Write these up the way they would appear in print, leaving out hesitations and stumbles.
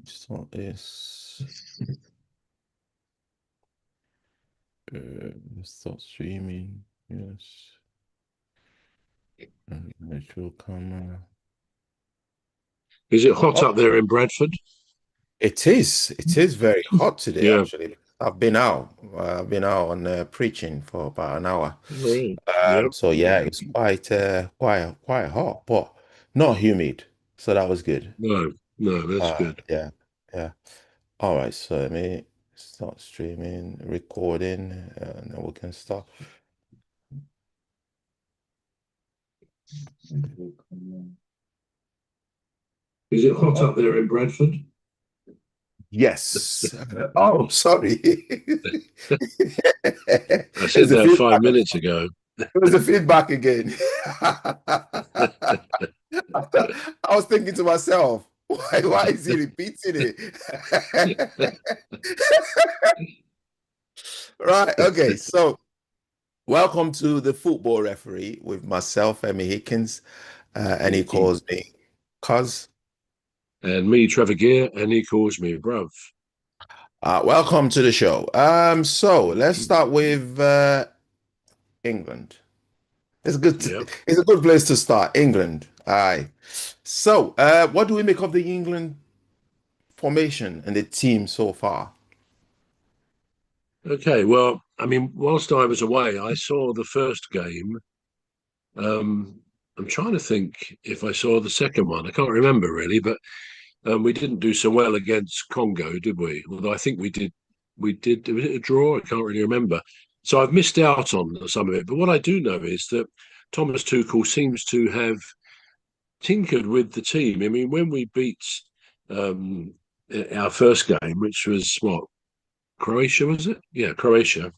Start this. Start streaming. Yes. Virtual camera. Is it hot Oh, up there in Bradford? it is. It is very hot today, Yeah. actually. I've been out on preaching for about an hour. Right. Yeah. So yeah, it's quite hot, but not humid. So that was good. No, no, that's good. Yeah, yeah. All right. So let me start streaming, recording, and then we can start. Is it hot up there in Bradford? Yes. Oh, sorry. I It's said the that five feedback. minutes ago. It was the feedback again. I was thinking to myself, why is he repeating it? Right. Okay. So, welcome to the football referee with myself, Emmy Hickens, and he calls me Cuz. And me, Trevor Gear, and he calls me bruv. Welcome to the show. So let's start with England. Yeah. It's a good place to start. England. Aye. So, what do we make of the England formation and the team so far? Okay. Well, I mean, whilst I was away, I saw the first game. Um, I'm trying to think if I saw the second one. I can't remember really, but we didn't do so well against Congo, did we? Although I think we did. We did. Was it a draw? I can't really remember. So I've missed out on some of it. But what I do know is that Thomas Tuchel seems to have tinkered with the team. I mean, when we beat um, our first game, which was what, Croatia, was it? Yeah, Croatia.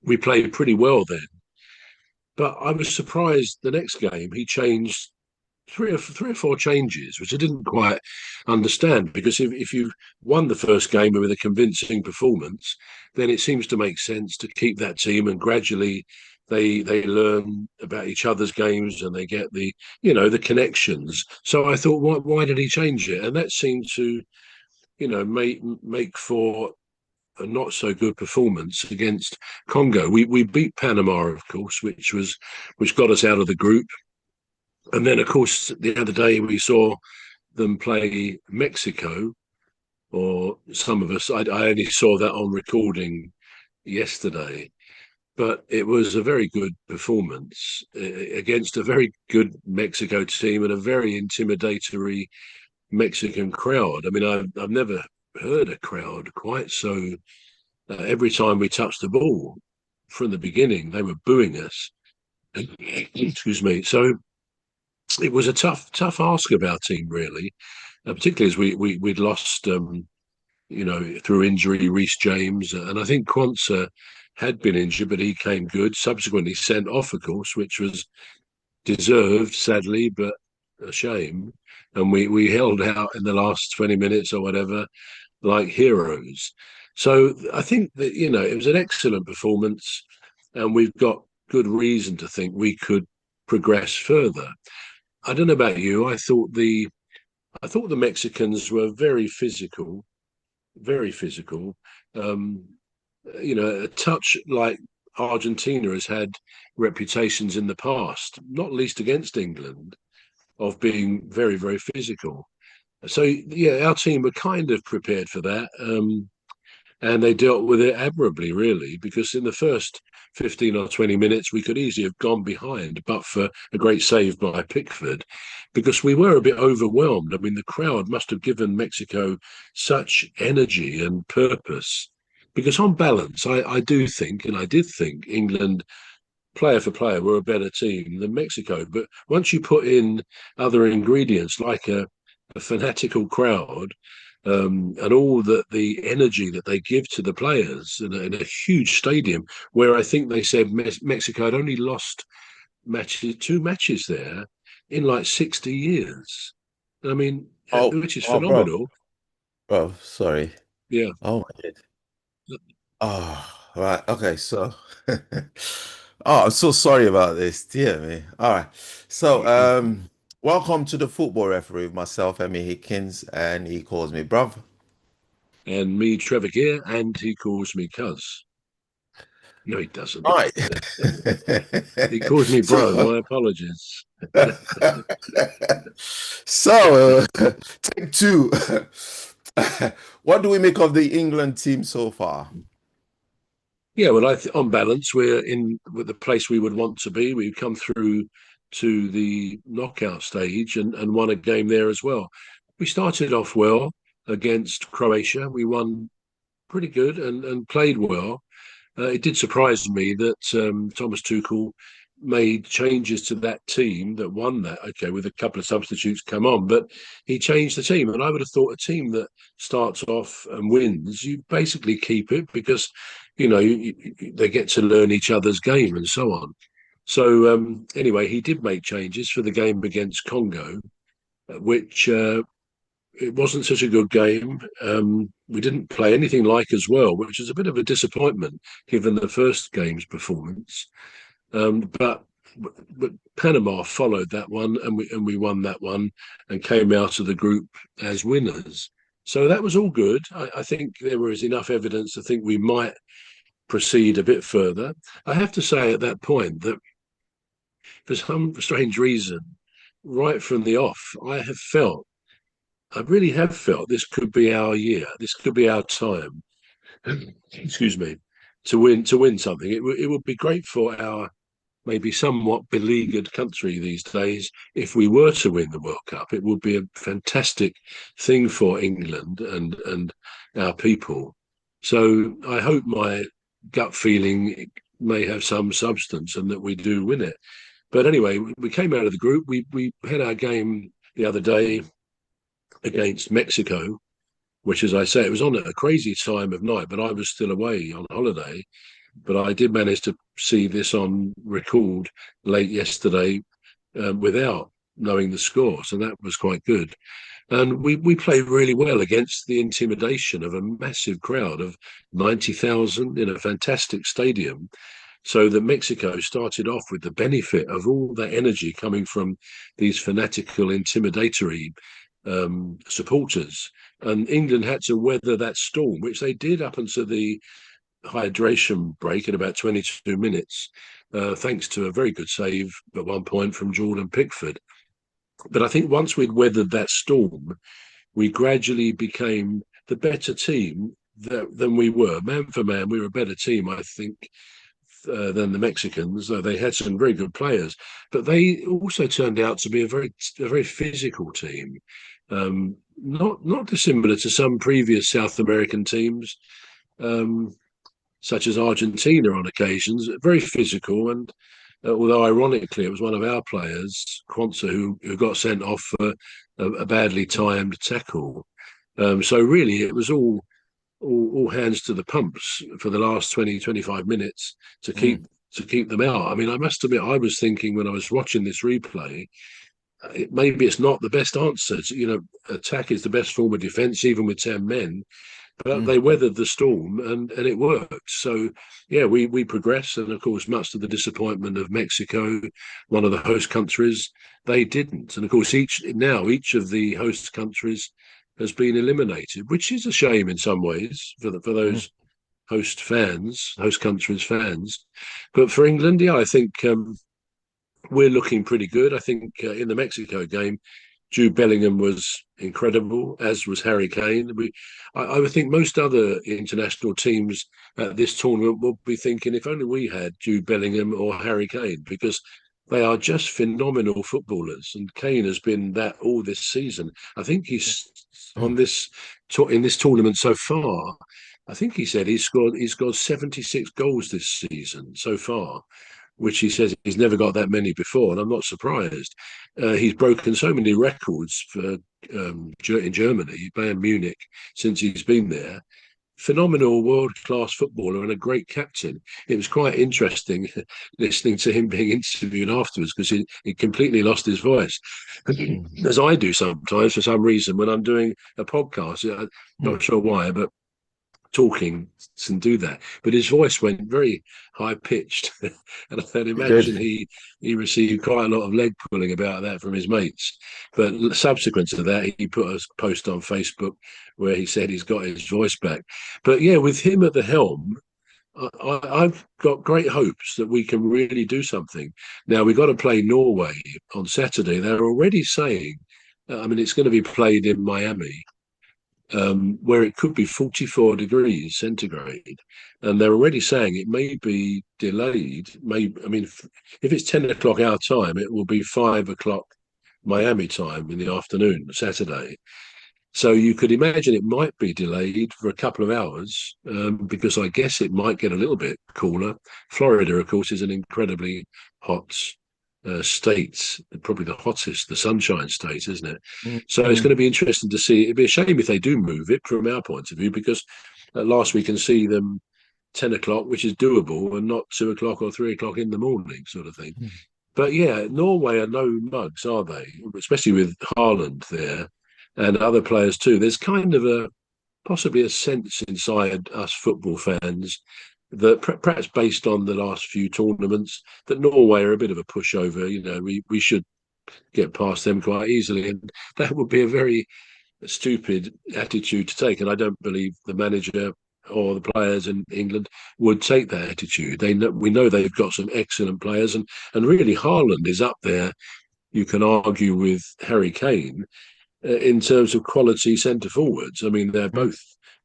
We played pretty well then. But I was surprised the next game he changed three or four changes, which I didn't quite understand. Because if you won the first game with a convincing performance, then it seems to make sense to keep that team and gradually they learn about each other's games and they get the connections. So I thought, why did he change it? And that seemed to make for a not so good performance against Congo. We beat Panama, of course, which got us out of the group. And then, of course, the other day we saw them play Mexico, or some of us. I only saw that on recording yesterday, but it was a very good performance against a very good Mexico team and a very intimidatory Mexican crowd. I mean, I've never heard a crowd quite so. Every time we touched the ball from the beginning, they were booing us. Excuse me. So it was a tough ask of our team, really, particularly as we'd lost, through injury, Reece James, and I think Quansah had been injured, but he came good. Subsequently sent off, of course, which was deserved, sadly, but a shame. And we held out in the last 20 minutes or whatever like heroes. So I think that it was an excellent performance, and we've got good reason to think we could progress further. I don't know about you. I thought the Mexicans were very physical, very physical. Um, a touch like Argentina has had reputations in the past, not least against England, of being very, very physical. So yeah, our team were kind of prepared for that. And they dealt with it admirably, really, because in the first 15 or 20 minutes, we could easily have gone behind, but for a great save by Pickford, because we were a bit overwhelmed. I mean, the crowd must have given Mexico such energy and purpose. Because on balance, I do think, and I did think, England, player for player, were a better team than Mexico. But once you put in other ingredients like a fanatical crowd, and all the energy that they give to the players in a huge stadium, where I think they said Mexico had only lost two matches there in like 60 years. I mean, Oh, which is oh, bro, phenomenal. sorry. Yeah. Oh my God. Oh, right. Okay. So, oh, I'm so sorry about this, dear me. All right. So, Welcome to the football referee with myself, Emmy Hickins, and he calls me bruv. And me, Trevor Gear, and he calls me Cuz. No, he doesn't. Right. He calls me bro. So, My apologies. so take two. What do we make of the England team so far? Yeah, well, on balance, we're in with the place we would want to be. We've come through to the knockout stage and won a game there as well. We started off well against Croatia. We won pretty good and played well. It did surprise me that Thomas Tuchel made changes to that team that won that. Okay, with a couple of substitutes come on, but he changed the team, and I would have thought a team that starts off and wins, you basically keep it because they get to learn each other's game and so on. So anyway, he did make changes for the game against Congo, which it wasn't such a good game. We didn't play anything like as well, which is a bit of a disappointment given the first game's performance. But Panama followed that one, and we won that one, and came out of the group as winners. So that was all good. I think there was enough evidence to think we might proceed a bit further. I have to say at that point that for some strange reason, right from the off, I really have felt this could be our year. This could be our time. Excuse me, to win something. It would be great for our maybe somewhat beleaguered country these days if we were to win the World Cup. It would be a fantastic thing for England and our people. So I hope my gut feeling may have some substance and that we do win it. But anyway, we came out of the group. We had our game the other day against Mexico, which, as I say, it was on at a crazy time of night, but I was still away on holiday. But I did manage to see this on record late yesterday without knowing the score, so that was quite good. And we played really well against the intimidation of a massive crowd of 90,000 in a fantastic stadium. So that Mexico started off with the benefit of all that energy coming from these fanatical, intimidatory supporters. And England had to weather that storm, which they did up until the hydration break in about 22 minutes, thanks to a very good save at one point from Jordan Pickford. But I think once we'd weathered that storm, we gradually became the better team than we were. Man for man, we were a better team, I think, than the Mexicans. They had some very good players, but they also turned out to be a very physical team. Not dissimilar to some previous South American teams, such as Argentina on occasions, very physical. And although ironically it was one of our players, Quansah, who got sent off for a badly timed tackle. So really it was all hands to the pumps for the last 20, 25 minutes to keep them out. I mean, I must admit, I was thinking when I was watching this replay, maybe it's not the best answer. Attack is the best form of defence, even with 10 men. But they weathered the storm and it worked. So, yeah, we progressed. And, of course, much to the disappointment of Mexico, one of the host countries, they didn't. And, of course, each of the host countries has been eliminated, which is a shame in some ways for those host countries' fans. But for England, yeah, I think we're looking pretty good. I think in the Mexico game, Jude Bellingham was incredible, as was Harry Kane. I would think most other international teams at this tournament will be thinking if only we had Jude Bellingham or Harry Kane, because they are just phenomenal footballers. And Kane has been that all this season. I think he's in this tournament so far. I think he said he's scored 76 goals this season so far, which he says he's never got that many before, and I'm not surprised. He's broken so many records for in Germany, Bayern Munich, since he's been there. Phenomenal world-class footballer and a great captain. It was quite interesting listening to him being interviewed afterwards because he completely lost his voice, as I do sometimes for some reason when I'm doing a podcast. I'm not sure why, but talking and do that. But his voice went very high pitched, and I can He imagine did. he received quite a lot of leg pulling about that from his mates. But subsequent to that, he put a post on Facebook where he said he's got his voice back. But yeah, with him at the helm, I've got great hopes that we can really do something. Now, we've got to play Norway on Saturday. They're already saying, I mean, it's going to be played in Miami, where it could be 44 degrees centigrade. And they're already saying it may be delayed. I mean, if it's 10 o'clock our time, it will be 5 o'clock Miami time in the afternoon, Saturday. So you could imagine it might be delayed for a couple of hours, because I guess it might get a little bit cooler. Florida, of course, is an incredibly hot state, probably the hottest, the Sunshine State, isn't it? So it's Mm-hmm. going to be interesting to see. It'd be a shame if they do move it from our point of view, because at last we can see them 10 o'clock, which is doable, and not 2 o'clock or 3 o'clock in the morning, sort of thing. But yeah, Norway are no mugs, are they? Especially with Haaland there and other players too. There's kind of possibly a sense inside us football fans that perhaps based on the last few tournaments, that Norway are a bit of a pushover. You know, we should get past them quite easily, and that would be a very stupid attitude to take. And I don't believe the manager or the players in England would take that attitude. We know they've got some excellent players, and really Haaland is up there. You can argue with Harry Kane in terms of quality centre forwards. I mean, they're both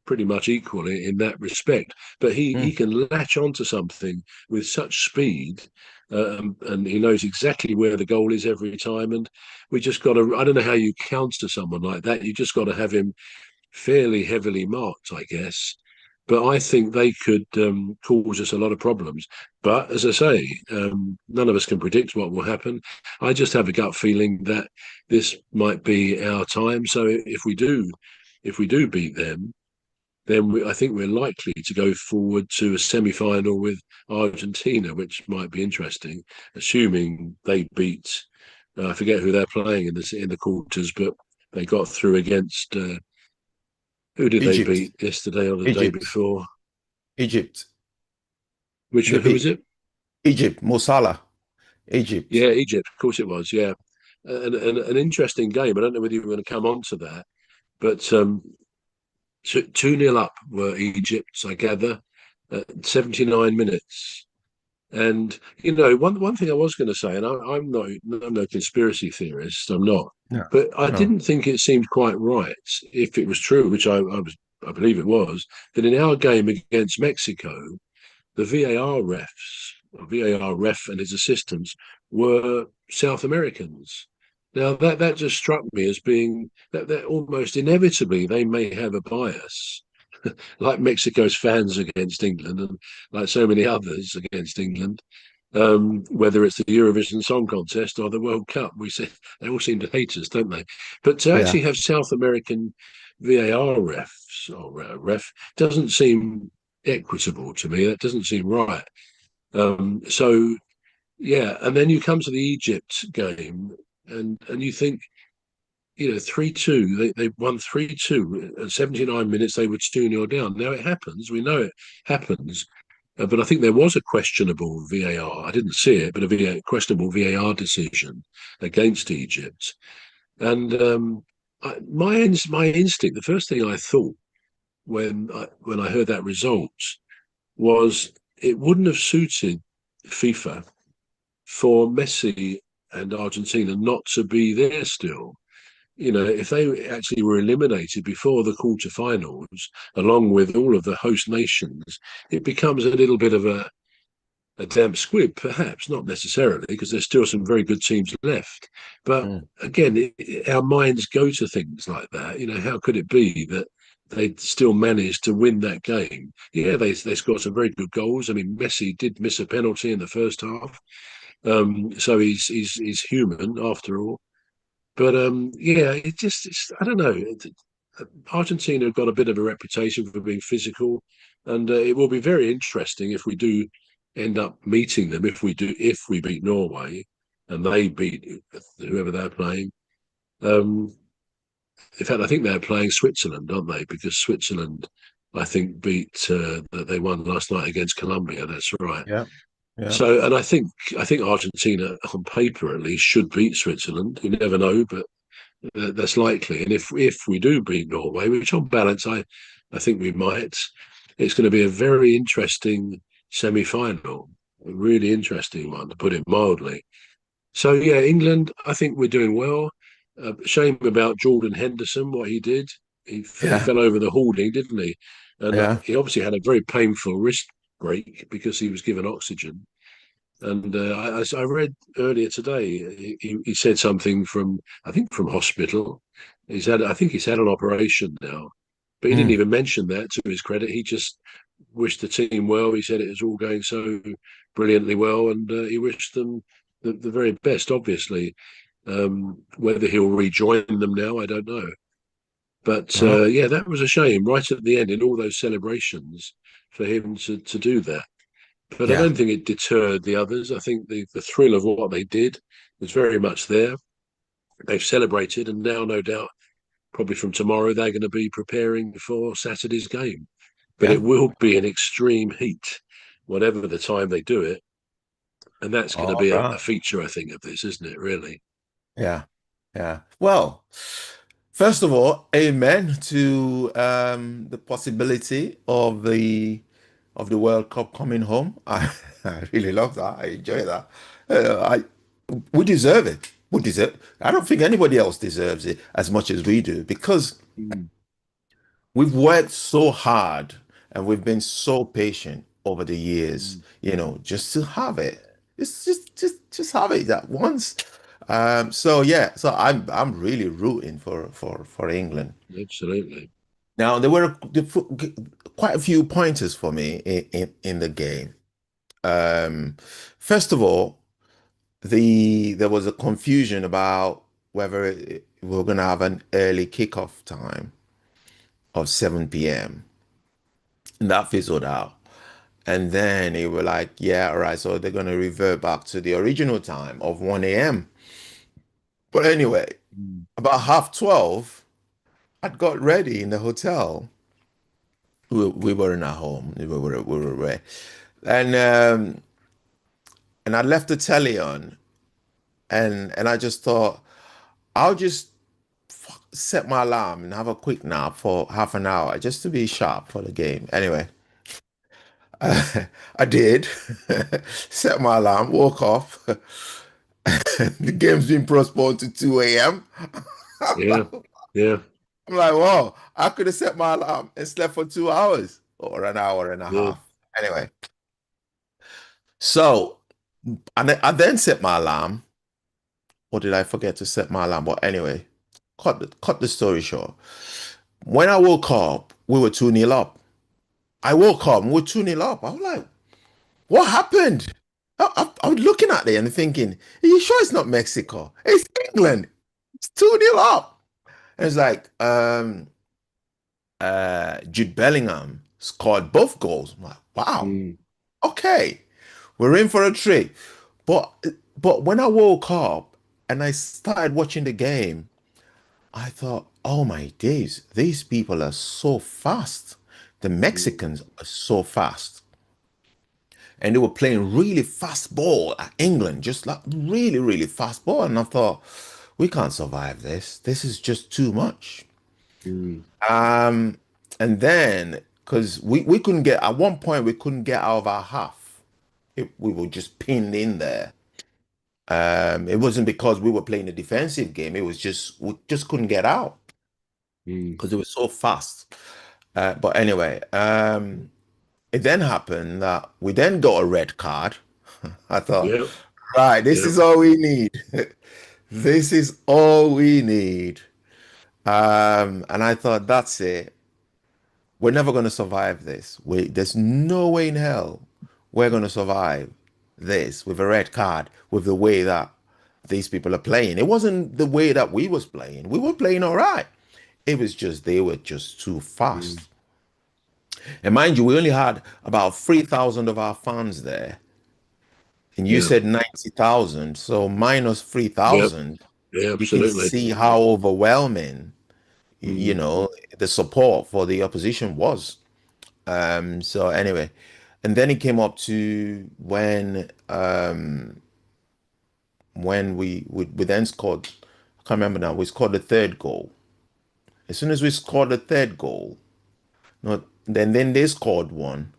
pretty much equal in that respect. But he can latch onto something with such speed, and he knows exactly where the goal is every time. And we just got to. I don't know how you counter someone like that. You just got to have him fairly heavily marked, I guess. But I think they could cause us a lot of problems. But as I say, none of us can predict what will happen. I just have a gut feeling that this might be our time. So if we do beat them, then I think we're likely to go forward to a semi-final with Argentina, which might be interesting, assuming they beat. I forget who they're playing in the quarters, but they got through against. Who did they Egypt. beat yesterday or the day Egypt. before? Egypt. They Who beat was it? Egypt. Mo Salah. Egypt. Yeah, Egypt. Of course it was. Yeah, an interesting game. I don't know whether you were going to come on to that, but 2-0 up were Egypt, I gather, at 79 minutes. And you know, one thing I was going to say, and I'm no conspiracy theorist. I'm not, No. but I No. didn't think it seemed quite right, if it was true, which I believe it was, that in our game against Mexico, the VAR ref and his assistants were South Americans. Now that just struck me as being that almost inevitably they may have a bias, like Mexico's fans against England and like so many others against England. Whether it's the Eurovision Song Contest or the World Cup, we say they all seem to hate us, don't they? But to Yeah. actually have South American VAR refs or ref doesn't seem equitable to me. That doesn't seem right. So yeah, and then you come to the Egypt game, and you think, you know, 3-2. They won 3-2 at 79 minutes. They were 2-0 down. Now it happens. We know it happens. But I think there was a questionable VAR. I didn't see it, but a questionable VAR decision against Egypt. And my instinct, the first thing I thought when I heard that result was it wouldn't have suited FIFA for Messi and Argentina not to be there still. You know, if they actually were eliminated before the quarterfinals, along with all of the host nations, it becomes a little bit of a damp squib, perhaps, not necessarily, because there's still some very good teams left. But again, our minds go to things like that. You know, how could it be that they still managed to win that game? Yeah, they scored some very good goals. I mean, Messi did miss a penalty in the first half, so he's human after all. But yeah, I don't know. Argentina have got a bit of a reputation for being physical, and it will be very interesting if we do end up meeting them. If we beat Norway, and they beat whoever they're playing. In fact, I think they're playing Switzerland, aren't they? Because Switzerland I think, beat that they won last night against Colombia. That's right. Yeah. Yeah. So, and I think Argentina, on paper at least, should beat Switzerland. You never know, but that's likely. And if we do beat Norway, which on balance I think we might, it's going to be a very interesting semi-final, a really interesting one, to put it mildly. So yeah, England, I think we're doing well. Shame about Jordan Henderson, what he did. He Yeah. fell over the hoarding, didn't he? And Yeah. he obviously had a very painful wrist break because he was given oxygen. And I read earlier today, he said something from, I think, from hospital. I think he's had an operation now, but he didn't Mm. even mention that to his credit. He just wished the team well. He said it was all going so brilliantly well, and he wished them the very best. Obviously, whether he'll rejoin them now, I don't know. But Well, yeah, that was a shame. Right at the end, in all those celebrations, for him to do that. But I yeah. don't think it deterred the others. I think the thrill of what they did was very much there. They've celebrated, and now, no doubt, probably from tomorrow, they're going to be preparing for Saturday's game. But Yeah. it will be an extreme heat, whatever the time they do it. And that's going to All be a right. feature, I think, of this, isn't it, really? Yeah. Yeah. Well, first of all, amen to the possibility of the World Cup coming home. I really love that. I enjoy that. I we deserve it. We deserve. I don't think anybody else deserves it as much as we do because Mm, we've worked so hard and we've been so patient over the years, mm, just to have it. Just have it that once. So yeah, so I'm really rooting for England. absolutely. Now there were quite a few pointers for me in the game. Um, First of all, there was a confusion about whether we were going to have an early kickoff time of 7 p.m. and that fizzled out. And then they were like, yeah, all right, so they're going to revert back to the original time of 1 a.m. But anyway, Mm, about half 12, I'd got ready in the hotel. We weren't at home. We were away. And I left the telly on and I just thought I'll just set my alarm and have a quick nap for half an hour just to be sharp for the game. Anyway, I did set my alarm, woke up. The game's been postponed to 2 a.m. yeah, yeah, I'm like, whoa, I could have set my alarm and slept for 2 hours or an hour and a yeah, half. Anyway, so I then set my alarm, or did I forget to set my alarm? But anyway, cut the story short. When I woke up, we were 2-0 up. I woke up and we're 2-0 up. I was like, what happened? I was looking at it and thinking, are you sure it's not Mexico? It's England. It's 2-0 up. And it's like, Jude Bellingham scored both goals. I'm like, wow, mm, okay, we're in for a treat. But when I woke up and I started watching the game, I thought, oh my days, these people are so fast. The mm, Mexicans are so fast. And they were playing really fast ball at England, just like really, really fast ball. And I thought, we can't survive this. This is just too much. mm, Um, and then because we couldn't get at one point we couldn't get out of our half. We were just pinned in there. It wasn't because we were playing a defensive game. It was just we just couldn't get out mm. because it was so fast. But anyway, it then happened that we then got a red card. I thought, Yeah, right, this yeah, is all we need. This is all we need. And I thought, that's it. We're never going to survive this. There's no way in hell we're going to survive this with a red card, with the way that these people are playing. It wasn't the way that we was playing. We were playing all right. It was just they were just too mm, fast. And mind you, we only had about 3,000 of our fans there. And you yeah, said 90,000. So minus yeah, 3,000, yeah, you can absolutely. see how overwhelming, Mm, the support for the opposition was. So anyway, and then it came up to when we then scored. I can't remember now. We scored the third goal. As soon as we scored the third goal, not then they scored one.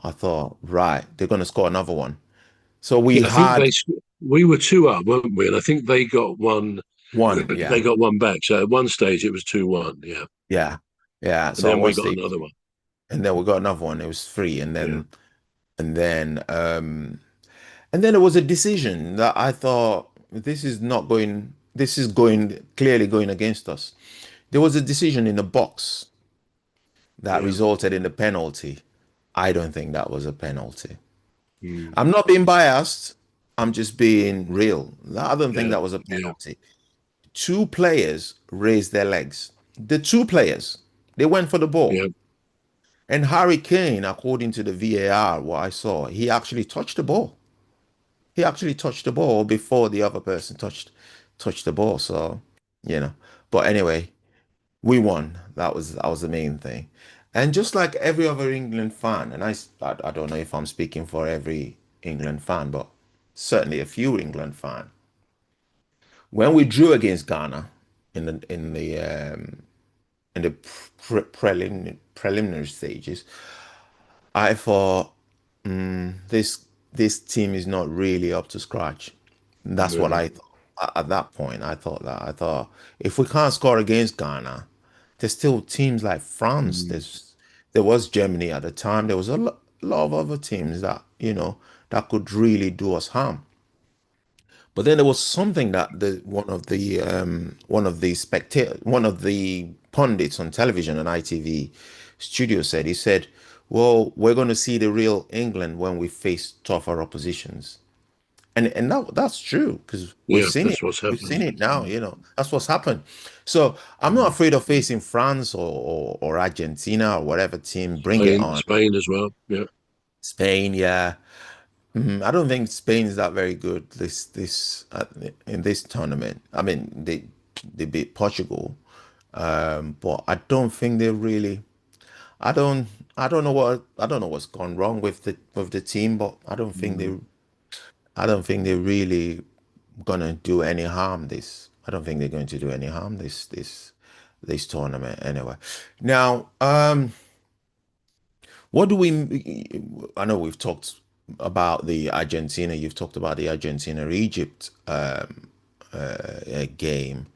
I thought, right, they're gonna score another one. So we Yeah, I think had we were 2 up, weren't we? And I think they got one. one, They yeah, got one back. So at one stage it was 2-1. Yeah, yeah, yeah. and So at then one we got stage, another one. and then we got another one. It was three, Yeah, and then and then there was a decision that I thought this is not going. This is going clearly going against us. There was a decision in the box that yeah, resulted in the penalty. I don't think that was a penalty. mm, I'm not being biased. I'm just being real. I don't think yeah, that was a yeah, penalty. Two players raised their legs. The two players, they went for the ball. yeah, And Harry Kane, according to the VAR, what I saw, he actually touched the ball. He actually touched the ball before the other person touched the ball. So, you know. But anyway, we won. That was the main thing. And just like every other England fan, and I don't know if I'm speaking for every England fan, but certainly a few England fan. When we drew against Ghana in the preliminary stages, I thought this team is not really up to scratch. That's what no, I thought. At that point. I thought if we can't score against Ghana, there's still teams like France. mm, There was Germany at the time. There was a lot of other teams that that could really do us harm. But then there was something that the one of the pundits on television on ITV studio said. He said, "Well, we're going to see the real England when we face tougher oppositions." And that's true because we've yeah. seen it. That's what's We've seen happened. it now. Mm, That's what's happened. So I'm not mm. afraid of facing France or Argentina or whatever team. Bring it on. Spain as well. Yeah, Spain, yeah. I don't think Spain's that very good in this tournament. I mean, they beat Portugal, but I don't think they really. I don't I don't know what's gone wrong with the team, but mm, I don't think they're really gonna do any harm this. I don't think they're going to do any harm this tournament anyway. Now, what do we? I know we've talked about the Argentina. You've talked about the Argentina Egypt game.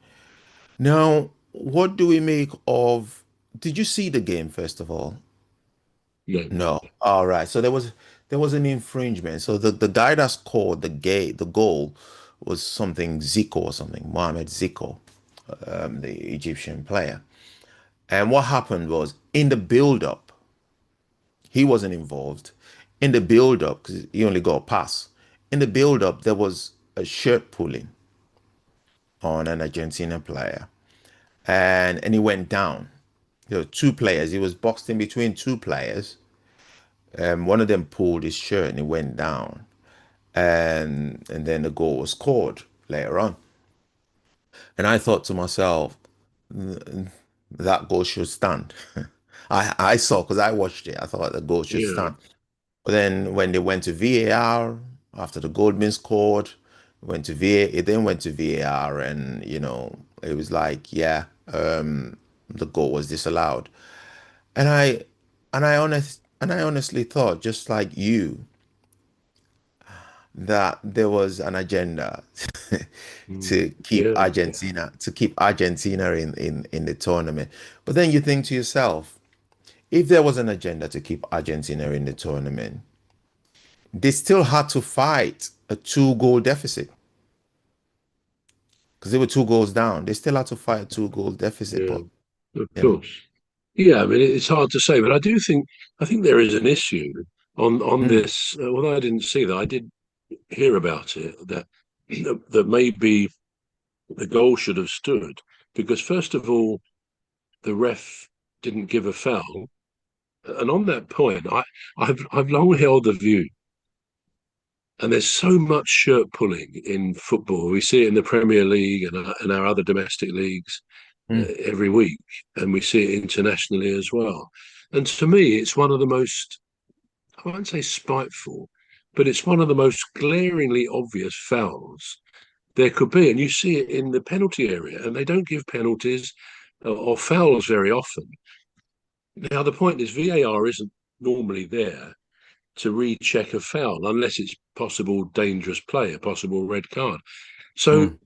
Now, what do we make of? Did you see the game first of all? no, No. All right. So there was an infringement. So the guy that scored the goal was something Zico or something, Mohamed Zico, the Egyptian player. And what happened was in the build-up, he wasn't involved. In the build-up, because he only got a pass. In the build-up, there was a shirt pulling on an Argentina player, and he went down. There were two players. He was boxed in between two players. One of them pulled his shirt and he went down, and then the goal was scored later on. And I thought to myself, that goal should stand. I saw because I watched it. I thought the goal should yeah, stand. But then when they went to VAR after the goal been scored, went to VAR. It then went to VAR, and it was like, yeah, the goal was disallowed. And I honestly thought, just like you, that there was an agenda mm, yeah. To keep Argentina in the tournament. But then you think to yourself, if there was an agenda to keep Argentina in the tournament, they still had to fight a two-goal deficit because they were two goals down. They still had to fight a two-goal deficit, Yeah, but of you know. course. Yeah, I mean, it's hard to say, but I think there is an issue on Mm, this. Although I didn't see that, I did hear about it that that maybe the goal should have stood because first of all, the ref didn't give a foul, and on that point, I've long held the view, and there's so much shirt pulling in football. We see it in the Premier League and our other domestic leagues mm, every week, and we see it internationally as well. And to me, it's one of the most, I won't say spiteful, but it's one of the most glaringly obvious fouls there could be. And you see it in the penalty area, and they don't give penalties or fouls very often. Now, the point is, VAR isn't normally there to recheck a foul unless it's possible dangerous play, a possible red card. So, Mm,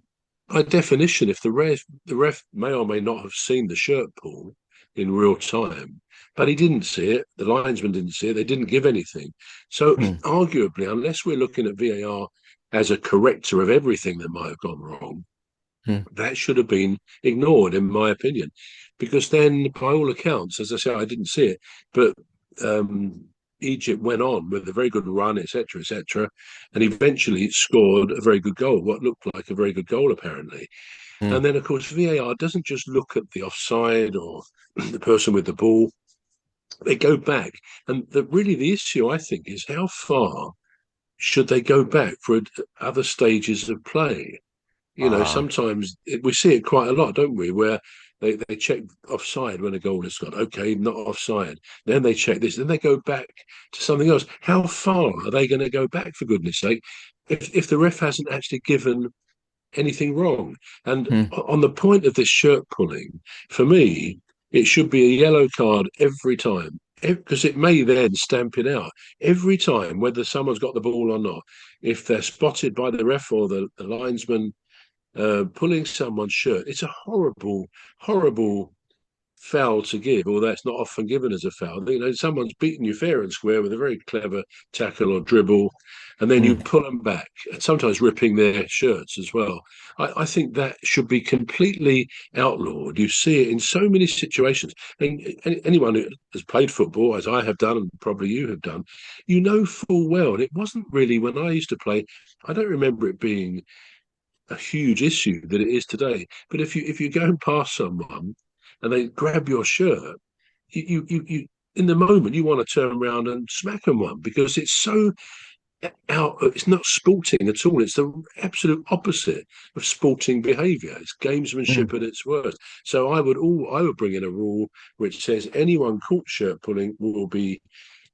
by definition, if the ref may or may not have seen the shirt pull in real time, but he didn't see it, the linesman didn't see it, they didn't give anything. So, mm, arguably, unless we're looking at VAR as a corrector of everything that might have gone wrong, mm, that should have been ignored, in my opinion, because then, by all accounts, as I say, I didn't see it, but Egypt went on with a very good run, etc., etc., and eventually scored a very good goal, what looked like a very good goal, apparently. And mm, then, of course, VAR doesn't just look at the offside or the person with the ball; they go back, and really the issue, I think, is how far should they go back for other stages of play? uh, Sometimes we see it quite a lot, don't we? Where they check offside when a goal is gone. Okay, not offside. Then they check this. Then they go back to something else. How far are they going to go back, for goodness sake, if the ref hasn't actually given anything wrong? And mm, on the point of this shirt pulling, for me, it should be a yellow card every time. Because it may then stamp it out every time, whether someone's got the ball or not. If they're spotted by the ref or the linesman pulling someone's shirt. It's a horrible, horrible foul to give, although it's not often given as a foul. Someone's beaten you fair and square with a very clever tackle or dribble, and then you mm, pull them back, sometimes ripping their shirts as well. I think that should be completely outlawed. You see it in so many situations. And anyone who has played football, as I have done, and probably you have done, you know full well. And it wasn't really when I used to play. I don't remember it being a huge issue that it is today. But if you go past someone and they grab your shirt, you in the moment you want to turn around and smack them one because it's so out. It's not sporting at all. It's the absolute opposite of sporting behaviour. It's gamesmanship mm, at its worst. So I would bring in a rule which says anyone caught shirt pulling will be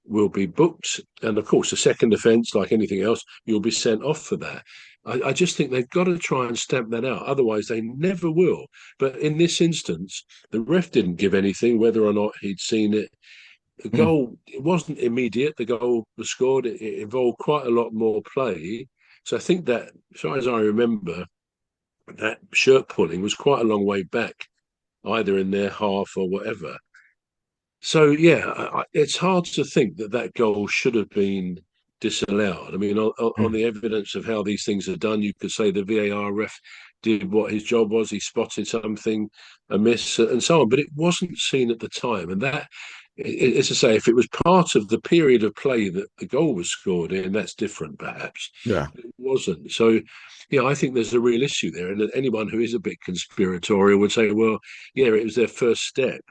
booked. And of course, a second offence, like anything else, you'll be sent off for that. I just think they've got to try and stamp that out. Otherwise, they never will. But in this instance, the ref didn't give anything, whether or not he'd seen it. The mm, goal, it wasn't immediate. The goal was scored. It involved quite a lot more play. So I think that, as far as I remember, that shirt pulling was quite a long way back, either in their half or whatever. So yeah, it's hard to think that that goal should have been disallowed. I mean, on mm, the evidence of how these things are done, you could say the VAR ref did what his job was. He spotted something amiss and so on, but it wasn't seen at the time. And that, as I say, if it was part of the period of play that the goal was scored in, that's different, perhaps. yeah, But it wasn't. So, yeah, I think there's a real issue there. And anyone who is a bit conspiratorial would say, well, yeah, it was their first step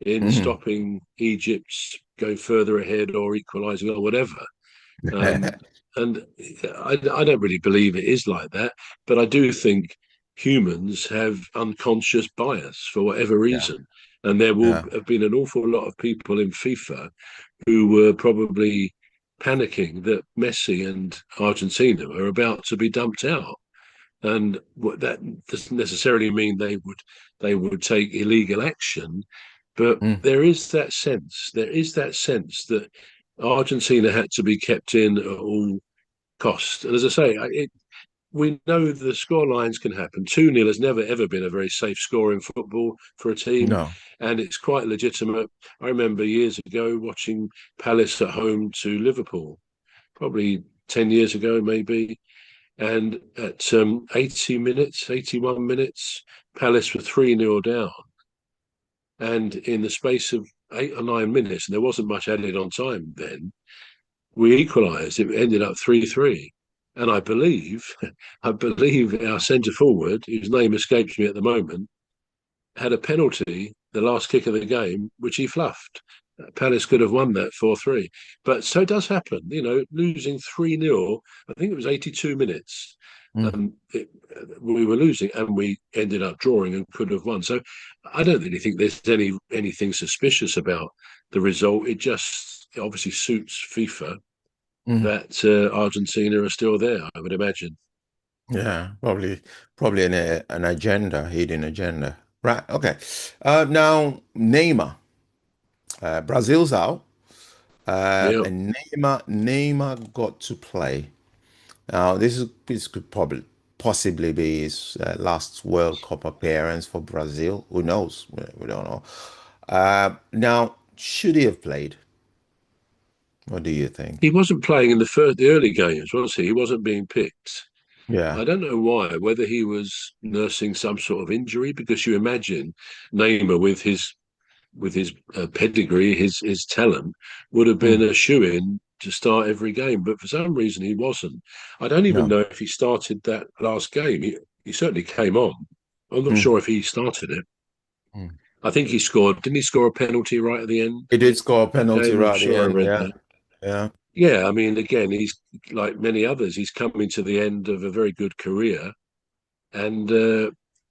in mm. stopping Egypt going further ahead or equalising or whatever. Um, and I don't really believe it is like that, but I do think humans have unconscious bias for whatever Yeah, reason. And there will yeah, have been an awful lot of people in FIFA who were probably panicking that Messi and Argentina are about to be dumped out. And what that doesn't necessarily mean they would take illegal action, but mm, there is that sense. There is that sense that Argentina had to be kept in at all costs. And as I say, we know the score lines can happen. 2-0 has never, ever been a very safe score in football for a team, no, and it's quite legitimate. I remember years ago watching Palace at home to Liverpool, probably 10 years ago, maybe. And at 80 minutes, 81 minutes, Palace were 3-0 down. And in the space of 8 or 9 minutes, and there wasn't much added on time then, we equalised. It ended up 3-3. And I believe, I believe our centre forward, whose name escapes me at the moment, had a penalty, the last kick of the game, which he fluffed. Palace could have won that 4-3. But so it does happen, losing 3-0. I think it was 82 minutes. Mm. We were losing, and we ended up drawing and could have won. So I don't really think there's anything suspicious about the result. It just obviously suits FIFA Mm. that Argentina are still there, I would imagine. Yeah, probably an agenda, hidden agenda. Right. Okay. Now Neymar. Brazil's out. Yeah, And Neymar got to play. Now, this could probably possibly be his last World Cup appearance for Brazil. Who knows? We don't know. Now, should he have played? What do you he think? wasn't playing in the early games, was he? He wasn't being picked. Yeah. I don't know why, whether he was nursing some sort of injury, because you imagine Neymar with his pedigree, his talent, would have been Mm. a shoe in to start every game. But for some reason, he wasn't. I don't even No. know if he started that last game. He certainly came on. I'm not Mm. sure if he started it. Mm. I think he scored. Didn't he score a penalty right at the end He did score a of that penalty game? I'm right at the sure I end. read Yeah. that. Yeah. Yeah, I mean, again, he's like many others. He's coming to the end of a very good career, and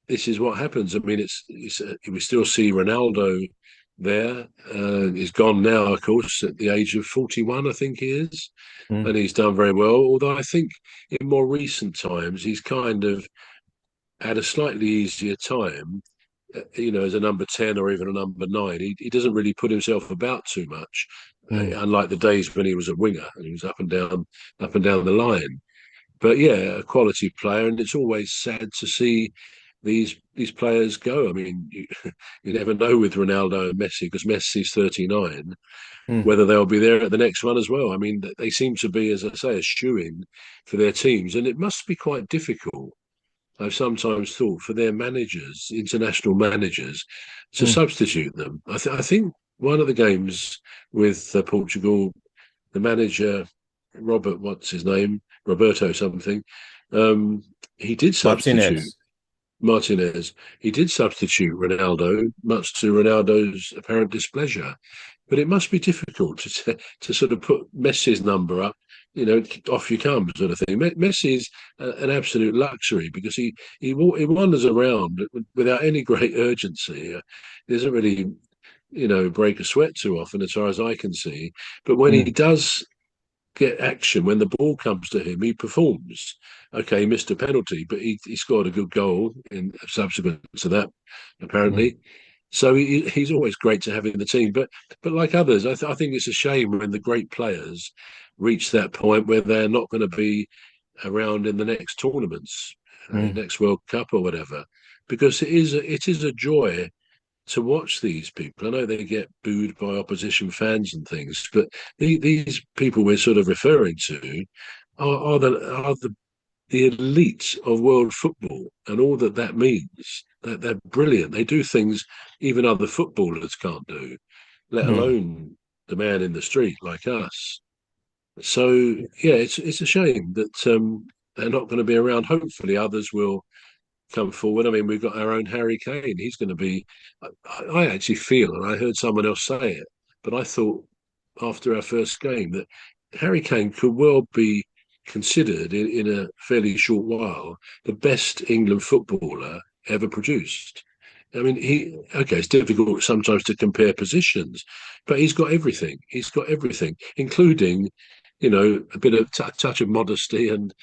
this is what happens. I mean, we still see Ronaldo there. He's gone now, of course, at the age of 41, I think he is, Mm. and he's done very well. Although I think in more recent times he's kind of had a slightly easier time. As a number 10 or even a number 9, he doesn't really put himself about too much, Mm. unlike the days when he was a winger and he was up and down the line. But yeah, a quality player, and it's always sad to see these players go. I mean, you never know with Ronaldo and Messi, because Messi's 39, Mm. whether they'll be there at the next one as well. I mean, they seem to be, as I say, a shoe-in for their teams, and it must be quite difficult. I've sometimes thought for their managers, international managers, to Mm. substitute them. I think one of the games with Portugal, the manager Robert, what's his name, Roberto something, um, he did substitute Martinez. Martinez. He did substitute Ronaldo, much to Ronaldo's apparent displeasure. But it must be difficult to sort of put Messi's number up. Off you come, sort of thing. Messi's an absolute luxury, because he wanders around without any great urgency. He doesn't really break a sweat too often, as far as I can see. But when he Mm. does get action, when the ball comes to him, he performs. Okay, he missed a penalty, but he scored a good goal in subsequent to that, Mm. apparently. So he's always great to have in the team. But like others, I think it's a shame when the great players reach that point where they're not going to be around in the next tournaments, Mm. next World Cup or whatever, because it is a joy to watch these people. I know they get booed by opposition fans and things, but these people we're sort of referring to are the elite of world football, and all that means. That they're brilliant. They do things even other footballers can't do, let Mm. alone the man in the street like us. So yeah, it's a shame that they're not going to be around. Hopefully, others will come forward. I mean, we've got our own Harry Kane. He's going to be. I actually feel, and I heard someone else say it, but I thought after our first game that Harry Kane could well be considered in a fairly short while the best England footballer ever produced. I mean, it's difficult sometimes to compare positions, but he's got everything. He's got everything, including, a bit of touch of modesty and,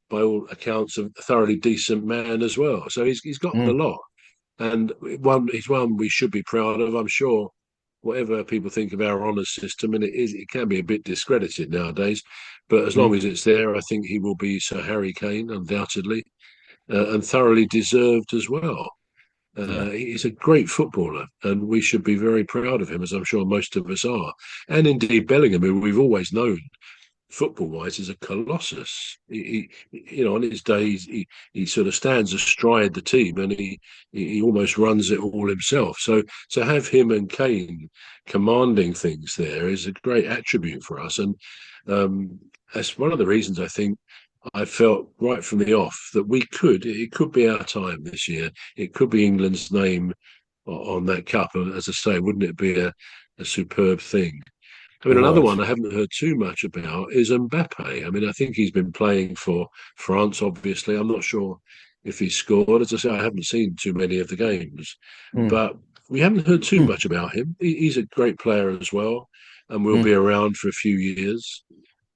by all accounts, a thoroughly decent man as well. So he's got the Mm. lot, and he's one we should be proud of. I'm sure whatever people think of our honours system, and it can be a bit discredited nowadays, but as long Mm. as it's there, I think he will be Sir Harry Kane, undoubtedly, and thoroughly deserved as well. Yeah. He's a great footballer, and we should be very proud of him, as I'm sure most of us are. And indeed, Bellingham, who we've always known football-wise, is a colossus. On his days, he sort of stands astride the team, and he almost runs it all himself. So to have him and Kane commanding things there is a great attribute for us, and that's one of the reasons I think I felt right from the off that it could be our time this year. It could be England's name on that cup. And as I say, wouldn't it be a superb thing? I It mean, another was. one I haven't heard too much about is Mbappe. I mean, I think he's been playing for France, obviously. I'm not sure if he scored. As I say, I haven't seen too many of the games, Mm, but we haven't heard too mm, much about him. He's a great player as well, and will mm, be around for a few years.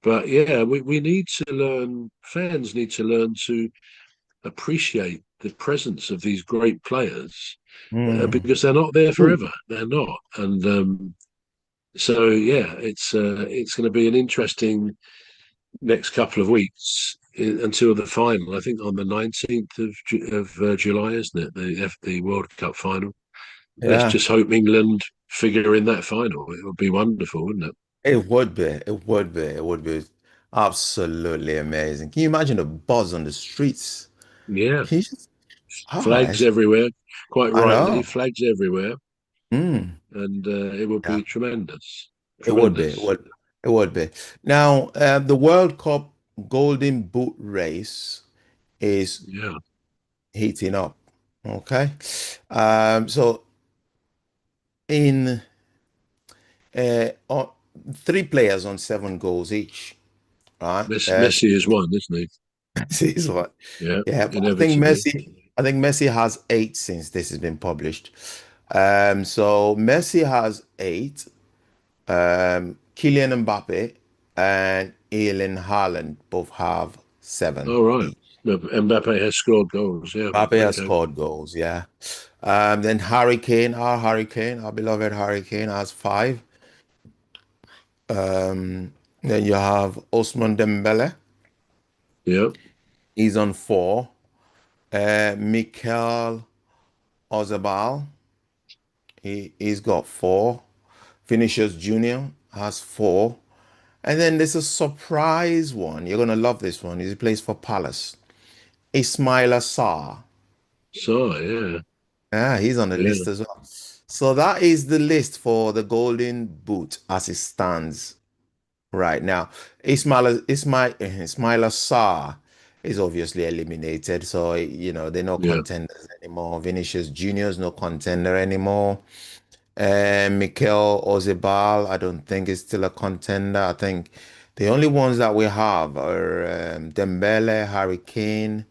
But yeah, we need to learn, fans need to learn to appreciate the presence of these great players mm. because they're not there Ooh. forever. They're not. And so yeah, it's going to be an interesting next couple of weeks until the final. I think on the 19th of July, isn't it? The World Cup final. Let's Yeah, just hope England figure in that final. It would be wonderful, wouldn't it? it would be. It would be. It would be absolutely amazing. Can you imagine the buzz on the streets? Yeah, Can you just, flags it's, everywhere. Quite I rightly, know. flags everywhere, Mm, and it would yeah, be tremendous, it would be. tremendous. It would be. Now, the World Cup Golden Boot race is Yeah, heating up. Okay. So in on, three players on 7 goals each, right? Messi is one, isn't he? This is what, Yeah, yeah. But inevitably. I think Messi has eight since this has been published. So Messi has eight. Kylian Mbappe and Erling Haaland both have seven All right. each. Mbappe has scored goals. Yeah. Mbappe has Okay. scored goals, yeah. Then Harry Kane, our beloved Harry Kane has five. Then you have Osman Dembele, Yeah. he's on four. Mikel Oyarzabal, he's got four. Vinicius Junior has four. And then there's a surprise one. You're gonna love this one. He plays for Palace. Ismaila Sarr. So yeah. Yeah, he's on the Yeah. list as well. So that is the list for the Golden Boot as it stands right now. Ismaila Sarr is obviously eliminated. So, they're no Yeah. contenders anymore. Vinicius Junior is no contender anymore. Mikel Oyarzabal, I don't think is still a contender. I think the only ones that we have are Dembele, Harry Kane,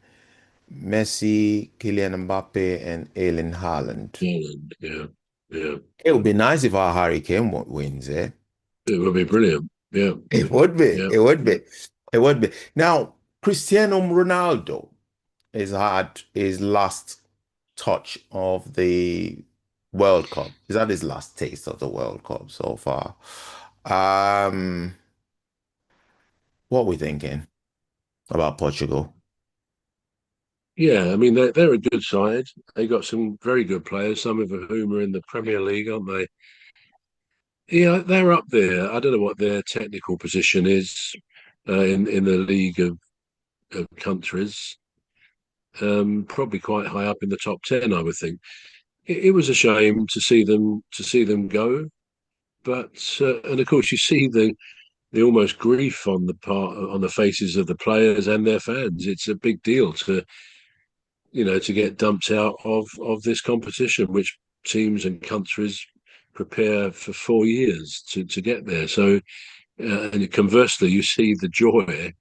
Messi, Kylian Mbappe, and Erling Haaland. Ireland. Yeah. Yeah. It would be nice if our Harry Kane wins, eh? It would be brilliant. Yeah. It would be. Yeah. It would be. It would be. Now, Cristiano Ronaldo has had his last touch of the World Cup. He's had his last taste of the World Cup so far. Um, what are we thinking about Portugal? Yeah. I mean, they're a good side. They got some very good players, some of whom are in the Premier League, aren't they? Yeah, they're up there. I don't know what their technical position is in the league of countries. Probably quite high up in the top 10, I would think. It was a shame to see them go, but and of course you see the almost grief on the faces of the players and their fans. It's a big deal to get dumped out of this competition, which teams and countries prepare for 4 years to get there. So and conversely, you see the joy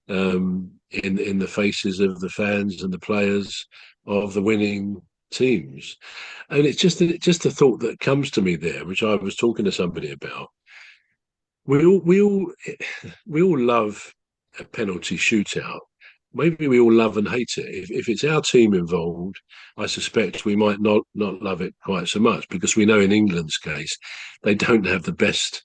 in the faces of the fans and the players of the winning teams. And it's just a thought that comes to me there, which I was talking to somebody about. We all love a penalty shootout. Maybe we all love and hate it. If it's our team involved, I suspect we might not love it quite so much because we know in England's case they don't have the best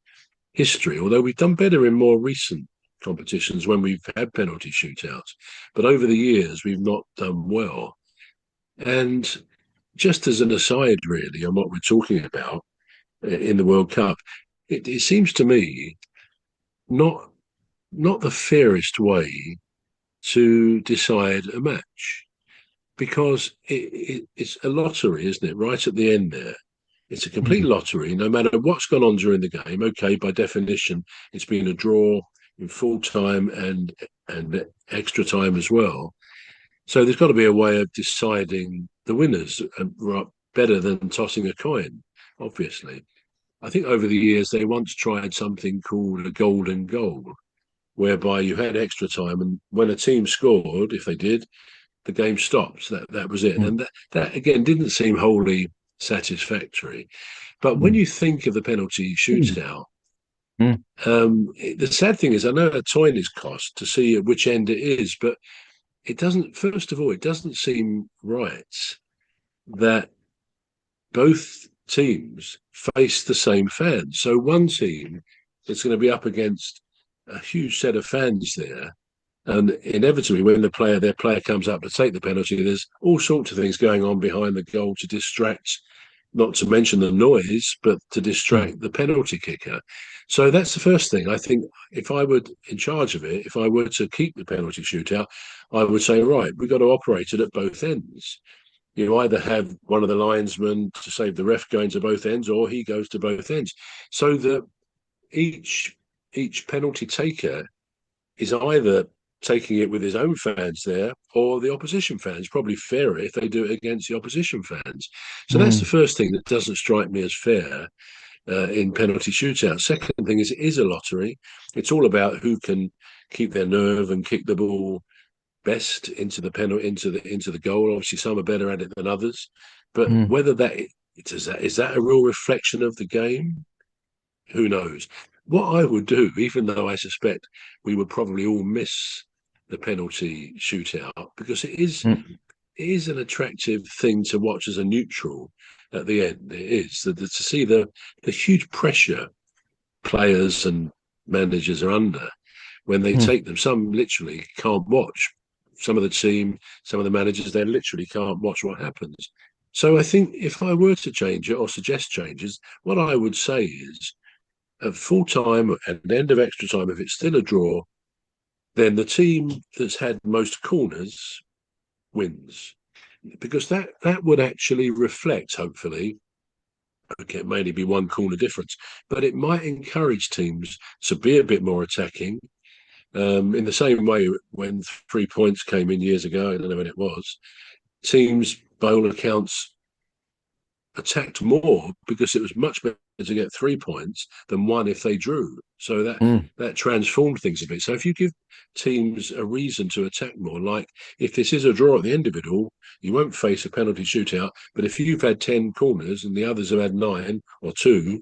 history, although we've done better in more recent competitions when we've had penalty shootouts. But over the years, we've not done well. And just as an aside, really, on what we're talking about in the World Cup, it seems to me not not the fairest way to decide a match because it's a lottery, isn't it? Right at the end there, it's a complete Mm. lottery. No matter what's gone on during the game, okay, by definition, it's been a draw in full time and extra time as well. So there's got to be a way of deciding the winners better than tossing a coin, obviously. I think over the years they once tried something called a golden goal, whereby you had extra time, and when a team scored, if they did, the game stopped. That was it, Mm, and that again didn't seem wholly satisfactory. But when mm, you think of the penalty mm, shootout, mm, the sad thing is, I know a coin is cost to see at which end it is, but it doesn't. First of all, it doesn't seem right that both teams face the same fans. So one team is going to be up against a huge set of fans there. And inevitably, when their player comes up to take the penalty, there's all sorts of things going on behind the goal to distract, not to mention the noise, but to mm, distract the penalty kicker. So that's the first thing. I think if I were in charge of it, if I were to keep the penalty shootout, I would say, right, we've got to operate it at both ends. You either have one of the linesmen to save the ref going to both ends, or he goes to both ends, so that each each penalty taker is either taking it with his own fans there or the opposition fans. Probably fairer if they do it against the opposition fans. So that's the mm, first thing that doesn't strike me as fair in penalty shootouts. Second thing is it is a lottery. It's all about who can keep their nerve and kick the ball best into the penalty into the goal. Obviously, some are better at it than others, but mm, whether that is that a real reflection of the game? Who knows? What I would do, even though I suspect we would probably all miss the penalty shootout, because mm, it is an attractive thing to watch as a neutral at the end. It is to see the huge pressure players and managers are under when they mm, take them. Some literally can't watch. Some of the team, some of the managers, they literally can't watch what happens. So I think if I were to change it or suggest changes, what I would say is at full time and the end of extra time, if it's still a draw, then the team that's had most corners wins. Because that would actually reflect, hopefully, okay, it may only be one corner difference, but it might encourage teams to be a bit more attacking. In the same way, when 3 points came in years ago, I don't know when it was, teams, by all accounts, attacked more because it was much better to get 3 points than one if they drew. So mm, that transformed things a bit. So if you give teams a reason to attack more, like if this is a draw at the end of it all, you won't face a penalty shootout. But if you've had 10 corners and the others have had 9 or 2,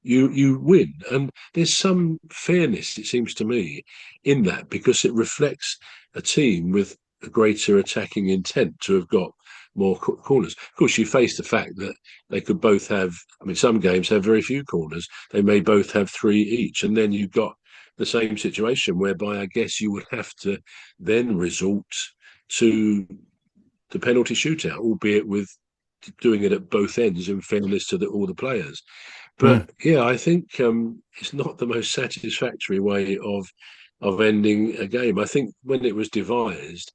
you win. And there's some fairness, it seems to me, in that because it reflects a team with a greater attacking intent to have got more corners. Of course, you face the fact that they could both have, I mean, some games have very few corners. They may both have three each. And then you've got the same situation whereby I guess you would have to then resort to the penalty shootout, albeit with doing it at both ends in fairness to all the players. mm. But yeah, I think it's not the most satisfactory way of ending a game. I think when it was devised,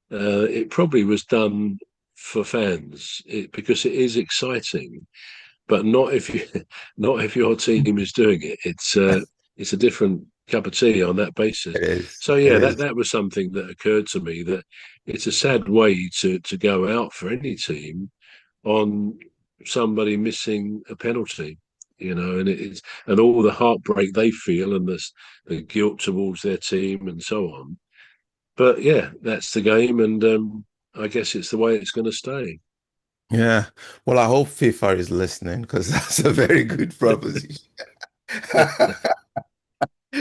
it probably was done for fans because it is exciting, but not if you not if your team is doing it. It's a different cup of tea on that basis. It is. So It yeah, that is. that was something that occurred to me that it's a sad way to go out for any team on somebody missing a penalty. And and all the heartbreak they feel and the guilt towards their team and so on. But yeah, that's the game, and I guess it's the way it's going to stay. Yeah. Well, I hope FIFA is listening because that's a very good proposition.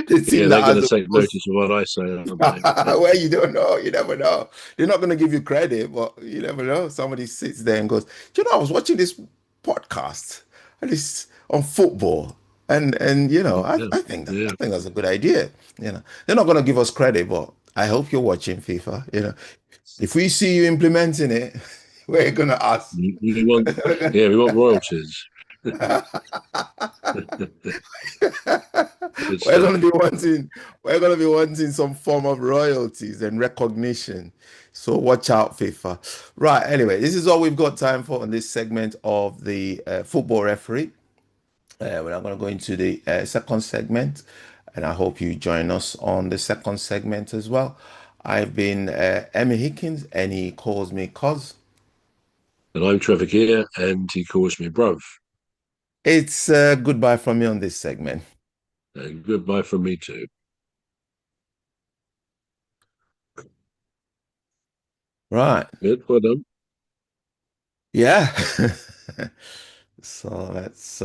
The team Yeah, that they're going has to the take most. notice of what I say, aren't they? Well, you don't know. You never know. They're not going to give you credit, but you never know. Somebody sits there and goes, "Do you know, I was watching this podcast and it's on football, and Yeah, I yeah. think that's a good idea. They're not going to give us credit, but I hope you're watching FIFA. If we see you implementing it, we're going to ask. We want, yeah, we want royalties. Good We're going to stuff. be wanting we're going to be wanting some form of royalties and recognition. So watch out, FIFA. Right. Anyway, this is all we've got time for on this segment of the football referee. We're now going to go into the second segment, and I hope you join us on the second segment as well. I've been Emmy Hickins, and he calls me Cos. And I'm Trevor Gear, and he calls me Bruv. It's goodbye from me on this segment. Goodbye from me too. Right. Good, well done. Yeah. So let's